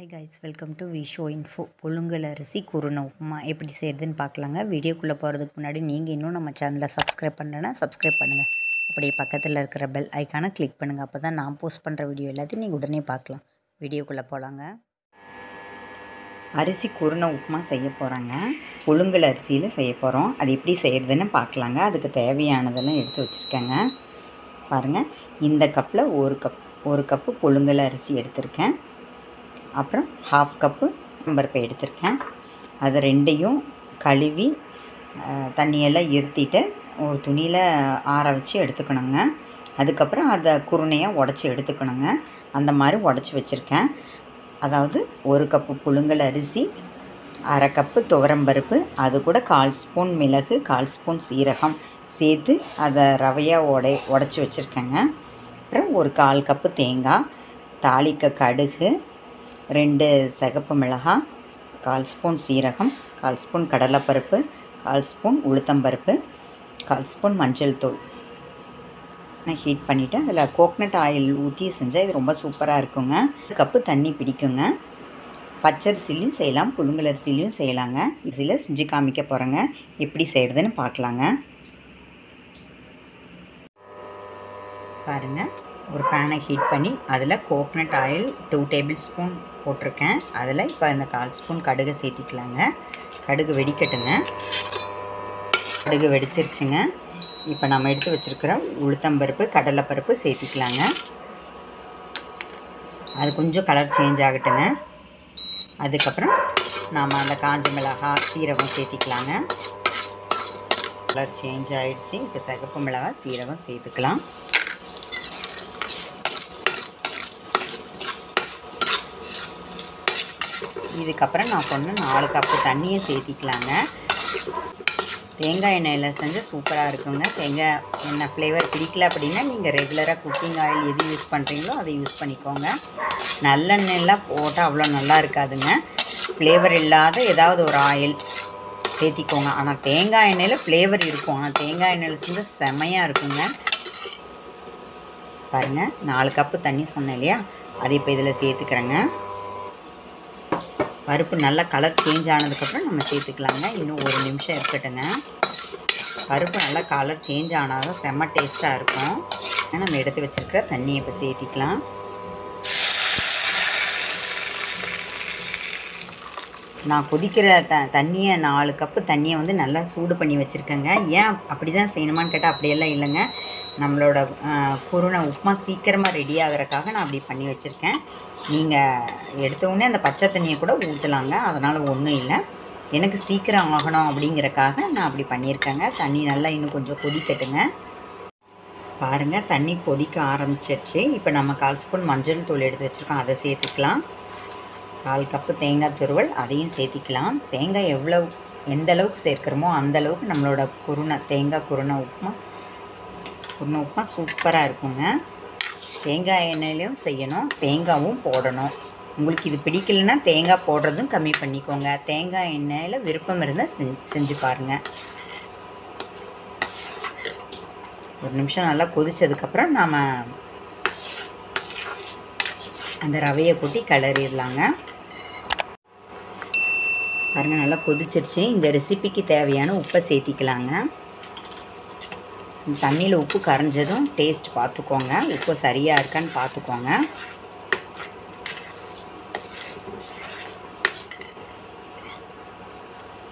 Hi guys, welcome to விஷோ info. புழுங்கல் அரிசி குருணை உப்புமா எப்படி செய்கிறதுன்னு பார்க்கலாங்க. வீடியோக்குள்ளே போகிறதுக்கு முன்னாடி நீங்கள் இன்னும் நம்ம சேனலை சப்ஸ்கிரைப் பண்ணலைன்னா சப்ஸ்கிரைப் பண்ணுங்கள். அப்படியே பக்கத்தில் இருக்கிற பெல் ஐக்கானை கிளிக் பண்ணுங்கள். அப்போ தான் நான் போஸ்ட் பண்ணுற வீடியோ எல்லாத்தையும் நீங்கள் உடனே பார்க்கலாம். வீடியோக்குள்ளே போகலாங்க. அரிசி குருணை உப்புமா செய்ய போகிறாங்க. புழுங்கல் அரிசியில் செய்ய போகிறோம். அது எப்படி செய்கிறதுன்னு பார்க்கலாங்க. அதுக்கு தேவையானதெல்லாம் எடுத்து வச்சுருக்கேங்க. பாருங்கள், இந்த கப்பில் ஒரு கப்பு புழுங்கல் அரிசி எடுத்திருக்கேன். அப்புறம் 1/2 கப்பு பருப்பு எடுத்திருக்கேன். அது ரெண்டையும் கழுவி தண்ணியெல்லாம் இருத்திட்டு ஒரு துணியில் ஆற வச்சு எடுத்துக்கணுங்க. அதுக்கப்புறம் அதை குருணையாக உடச்சி எடுத்துக்கணுங்க. அந்த மாதிரி உடச்சி வச்சுருக்கேன். அதாவது 1 கப்பு புழுங்கல் அரிசி, 1/2 கப்பு துவரம்பருப்பு, அது கூட 1/4 ஸ்பூன் மிளகு, 1/4 ஸ்பூன் சீரகம் சேர்த்து அதை ரவையாக உடச்சி வச்சுருக்கேங்க. அப்புறம் ஒரு 1/4 கப்பு தேங்காய், தாளிக்க கடுகு, 2 சிகப்பு மிளகாய், 1/4 ஸ்பூன் சீரகம், 1/4 ஸ்பூன் கடலைப்பருப்பு, 1/4 ஸ்பூன் உளுத்தம்பருப்பு, 1/4 ஸ்பூன் மஞ்சள் தூள் நான் ஹீட் பண்ணிவிட்டு அதில் கோகனட் ஆயில் ஊற்றி செஞ்சால் இது ரொம்ப சூப்பராக இருக்குங்க. 1 கப்பு தண்ணி பிடிக்குங்க. பச்சரிசிலையும் செய்யலாம், புழுங்கல் அரிசிலையும் செய்யலாங்க. இதில் செஞ்சு காமிக்க போகிறேங்க. எப்படி செய்கிறதுன்னு பார்க்கலாங்க. பாருங்கள், ஒரு பேனை ஹீட் பண்ணி அதில் கோகனட் ஆயில் 2 டேபிள் ஸ்பூன் போட்டிருக்கேன். அதில் இப்போ இந்த 1/4 ஸ்பூன் கடுகு சேர்த்திக்கலாங்க. கடுகு வெடிக்கட்டுங்க. கடுகு வெடிச்சிருச்சுங்க. இப்போ நம்ம எடுத்து வச்சுருக்கிற உளுத்தம்பருப்பு, கடலைப்பருப்பு சேர்த்திக்கலாங்க. அது கொஞ்சம் கலர் சேஞ்ச் ஆகட்டுங்க. அதுக்கப்புறம் நாம் அந்த காஞ்ச மிளகாய், சீரகம் சேர்த்திக்கலாங்க. கலர் சேஞ்ச் ஆகிடுச்சு. இப்போ சிகப்பு மிளகாய், சீரகம் சேர்த்துக்கலாம். இதுக்கப்புறம் நான் சொன்ன 4 கப்பு தண்ணியை சேர்த்திக்கலாங்க. தேங்காய் எண்ணெயில் செஞ்சால் சூப்பராக இருக்குங்க. தேங்காய் எண்ணெய் ஃப்ளேவர் பிடிக்கல அப்படின்னா நீங்கள் ரெகுலராக குக்கிங் ஆயில் எது யூஸ் பண்ணுறீங்களோ அதை யூஸ் பண்ணிக்கோங்க. நல்லெண்ணெயெல்லாம் போட்டால் அவ்வளோ நல்லா இருக்காதுங்க. ஃப்ளேவர் இல்லாத ஏதாவது ஒரு ஆயில் சேர்த்திக்கோங்க. ஆனால் தேங்காய் எண்ணெயில் ஃப்ளேவர் இருக்கும். ஆனால் தேங்காய் எண்ணெயில் செஞ்சால் செமையாக இருக்குங்க. பாருங்கள், 4 கப்பு தண்ணி சொன்னேன் இல்லையா, அதை இப்போ இதில் சேர்த்துக்கிறேங்க. பருப்பு நல்லா கலர் சேஞ்ச் ஆனதுக்கப்புறம் நம்ம சேர்த்துக்கலாங்க. இன்னும் 1 நிமிஷம் இருக்கட்டுங்க. பருப்பு நல்லா கலர் சேஞ்ச் ஆனால் தான் செம்ம டேஸ்ட்டாக இருக்கும். நம்ம எடுத்து வச்சுருக்கிற தண்ணியை இப்போ சேர்த்திக்கலாம். நான் கொதிக்கிற தண்ணியை 4 கப்பு தண்ணியை வந்து நல்லா சூடு பண்ணி வச்சுருக்கேங்க. ஏன் அப்படி தான் செய்யணுமான்னு கேட்டால் அப்படியெல்லாம் இல்லைங்க. நம்மளோட குருணை உப்புமா சீக்கிரமாக ரெடி ஆகிறதுக்காக நான் அப்படி பண்ணி வச்சுருக்கேன். நீங்கள் எடுத்தவுடனே அந்த பச்சை தண்ணியை கூட ஊற்றலாங்க. அதனால் ஒன்றும் இல்லை. எனக்கு சீக்கிரம் ஆகணும் அப்படிங்கிறக்காக நான் அப்படி பண்ணியிருக்கேங்க. தண்ணி நல்லா இன்னும் கொஞ்சம் கொதிக்கட்டுங்க. பாருங்கள், தண்ணி கொதிக்க ஆரம்பிச்சிருச்சு. இப்போ நம்ம 1/4 ஸ்பூன் மஞ்சள் தூள் எடுத்து வச்சுருக்கோம், அதை சேர்த்துக்கலாம். 1/4 கப்பு தேங்காய் துருவல், அதையும் சேர்த்திக்கலாம். தேங்காய் எந்த அளவுக்கு சேர்க்குறோமோ அந்தளவுக்கு நம்மளோட தேங்காய் குருணை உப்புமா சூப்பராக இருக்குங்க. தேங்காய் எண்ணெயிலையும் செய்யணும், தேங்காயும் போடணும். உங்களுக்கு இது பிடிக்கலைன்னா தேங்காய் போடுறதும் கம்மி பண்ணிக்கோங்க. தேங்காய் எண்ணெயில் விருப்பம் இருந்தால் செஞ்சு பாருங்கள். 1 நிமிஷம் நல்லா கொதித்ததுக்கப்புறம் நாம் அந்த ரவையை கொட்டி கிளறிடலாங்க. பாருங்கள், நல்லா கொதிச்சிருச்சு. இந்த ரெசிபிக்கு தேவையான உப்பை சேர்த்திக்கலாங்க. தண்ணியில் உப்பு கரைஞ்சதும் டேஸ்ட் பார்த்துக்கோங்க. உப்பு சரியாக இருக்கான்னு பார்த்துக்கோங்க.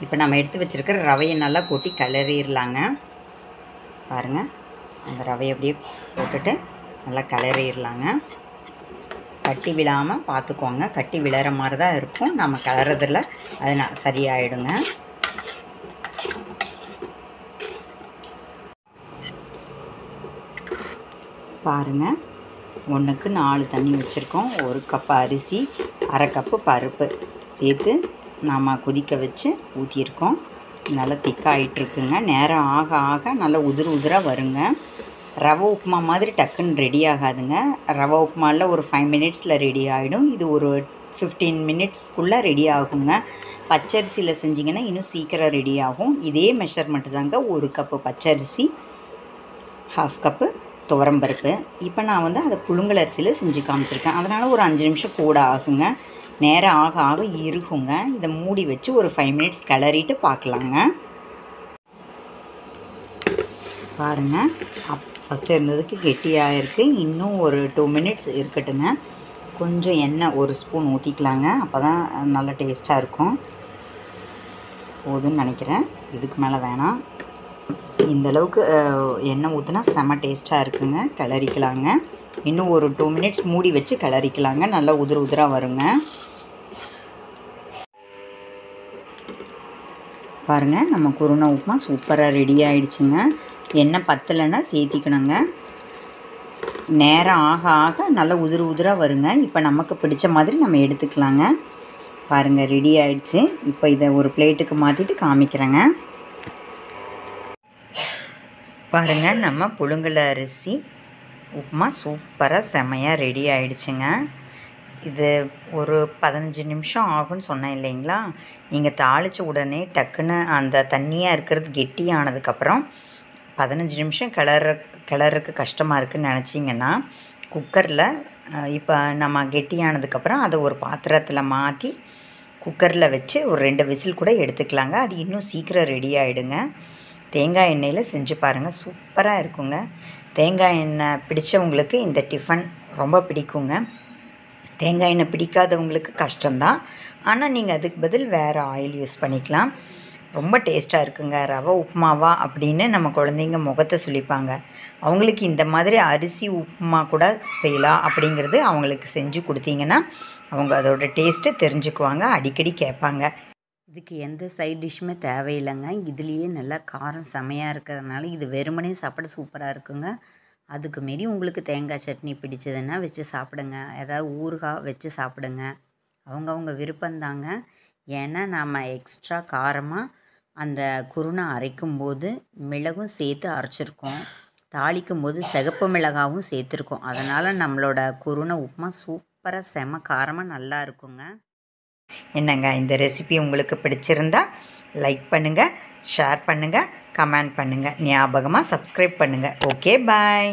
இப்போ நம்ம எடுத்து வச்சுருக்கிற ரவையை நல்லா கொட்டி கிளறிடலாங்க. பாருங்கள், அந்த ரவையை அப்படியே போட்டுட்டு நல்லா கிளறிடலாங்க. கட்டி விழாமல் பார்த்துக்கோங்க. கட்டி விழற மாதிரி தான் இருக்கும். நம்ம கிளறதில் அது சரியாயிடுங்க. பாருங்கள், 1க்கு 4 தண்ணி வச்சுருக்கோம். 1 கப்பு அரிசி, 1/2 கப்பு பருப்பு சேர்த்து நாம் கொதிக்க வச்சு ஊற்றியிருக்கோம். நல்லா திக்காகிட்டுருக்குங்க. நேரம் ஆக ஆக நல்லா உதிராக வருங்க. ரவை உப்புமா மாதிரி டக்குன்னு ரெடி ஆகாதுங்க. ரவை உப்புமாவில் ஒரு 5 மினிட்ஸில் ரெடி ஆகிடும். இது ஒரு 15 மினிட்ஸ்க்குள்ளே ரெடி ஆகுங்க. பச்சரிசியில் செஞ்சிங்கன்னா இன்னும் சீக்கிரம் ரெடி ஆகும். இதே மெஷர்மெண்ட்டு தாங்க. 1 கப்பு பச்சரிசி, 1/2 கப்பு துவரம்பருப்பு. இப்போ நான் வந்து அதை புழுங்கல் அரிசியில் செஞ்சு காமிச்சிருக்கேன். அதனால் ஒரு 5 நிமிஷம் கூட ஆகுங்க. நேரம் ஆக ஆக இருக்குங்க. இதை மூடி வச்சு ஒரு 5 மினிட்ஸ் கிளறிட்டு பார்க்கலாங்க. பாருங்கள், ஃபஸ்ட்டு இருந்ததுக்கு கெட்டியாக இருக்குது. இன்னும் ஒரு 2 மினிட்ஸ் இருக்கட்டுங்க. கொஞ்சம் எண்ணெய் 1 ஸ்பூன் ஊற்றிக்கலாங்க. அப்போ தான் நல்லா டேஸ்ட்டாக இருக்கும். போதும்னு நினைக்கிறேன், இதுக்கு மேலே வேணாம். இந்தளவுக்கு எண்ணெய் ஊற்றினா செம்ம டேஸ்ட்டாக இருக்குங்க. கிளறிக்கலாங்க. இன்னும் ஒரு 2 மினிட்ஸ் மூடி வச்சு கிளறிக்கலாங்க. நல்லா உதிராக வருங்க. பாருங்கள், நம்ம குருணை உப்புமா சூப்பராக ரெடி ஆகிடுச்சுங்க. எண்ணெய் பத்தலைன்னா சேர்த்திக்கணுங்க. நேரம் ஆக ஆக நல்லா உதிராக வருங்க. இப்போ நமக்கு பிடிச்ச மாதிரி நம்ம எடுத்துக்கலாங்க. பாருங்கள், ரெடி ஆகிடுச்சு. இப்போ இதை ஒரு பிளேட்டுக்கு மாற்றிட்டு காமிக்கிறேங்க. பாருங்கள், நம்ம புழுங்கல் அரிசி உப்புமா சூப்பராக செம்மையாக ரெடி ஆகிடுச்சுங்க. இது ஒரு 15 நிமிஷம் ஆகும்னு சொன்னேன் இல்லைங்களா? நீங்கள் தாளித்த உடனே டக்குன்னு அந்த தண்ணியாக இருக்கிறது கெட்டியானதுக்கப்புறம் 15 நிமிஷம் கிளறக்கு கஷ்டமாக இருக்குதுன்னு நினச்சிங்கன்னா குக்கரில் இப்போ நம்ம கெட்டியானதுக்கப்புறம் அதை ஒரு பாத்திரத்தில் மாற்றி குக்கரில் வச்சு ஒரு 2 விசில் கூட எடுத்துக்கலாங்க. அது இன்னும் சீக்கிரம் ரெடி ஆகிடுங்க. தேங்காய் எண்ணெயில் செஞ்சு பாருங்கள், சூப்பராக இருக்குங்க. தேங்காய் எண்ணெய் பிடிச்சவங்களுக்கு இந்த டிஃபன் ரொம்ப பிடிக்குங்க. தேங்காய் எண்ணெய் பிடிக்காதவங்களுக்கு கஷ்டம்தான். ஆனால் நீங்கள் அதுக்கு பதில் வேறு ஆயில் யூஸ் பண்ணிக்கலாம். ரொம்ப டேஸ்ட்டாக இருக்குங்க. ரவை உப்புமாவா அப்படின்னு நம்ம குழந்தைங்க முகத்தை சுளிப்பாங்க. அவங்களுக்கு இந்த மாதிரி அரிசி உப்புமா கூட செய்யலாம் அப்படிங்கிறது அவங்களுக்கு செஞ்சு கொடுத்தீங்கன்னா அவங்க அதோட டேஸ்ட்டை தெரிஞ்சுக்குவாங்க. அடிக்கடி கேட்பாங்க. இதுக்கு எந்த சைட் டிஷ்ஷுமே தேவையில்லைங்க. இதுலேயே நல்லா காரம் செமையாக இருக்கிறதுனால இது வெறுமனே சாப்பிட சூப்பராக இருக்குங்க. அதுக்கு மாரி உங்களுக்கு தேங்காய் சட்னி பிடிச்சதுன்னா வச்சு சாப்பிடுங்க. ஏதாவது ஊறுகாய் வச்சு சாப்பிடுங்க. அவங்கவுங்க விருப்பந்தாங்க. ஏன்னா நாம் எக்ஸ்ட்ரா காரமாக அந்த குருணை அரைக்கும்போது மிளகும் சேர்த்து அரைச்சிருக்கோம். தாளிக்கும்போது சிகப்பு மிளகாவும் சேர்த்துருக்கோம். அதனால் நம்மளோட குருணை உப்புமா சூப்பராக செம காரமாக நல்லா இருக்குங்க. என்னங்க, இந்த ரெசிபி உங்களுக்கு பிடிச்சிருந்தா லைக் பண்ணுங்கள், ஷேர் பண்ணுங்கள், கமெண்ட் பண்ணுங்கள். ஞாபகமாக சப்ஸ்கிரைப் பண்ணுங்கள். ஓகே, பாய்.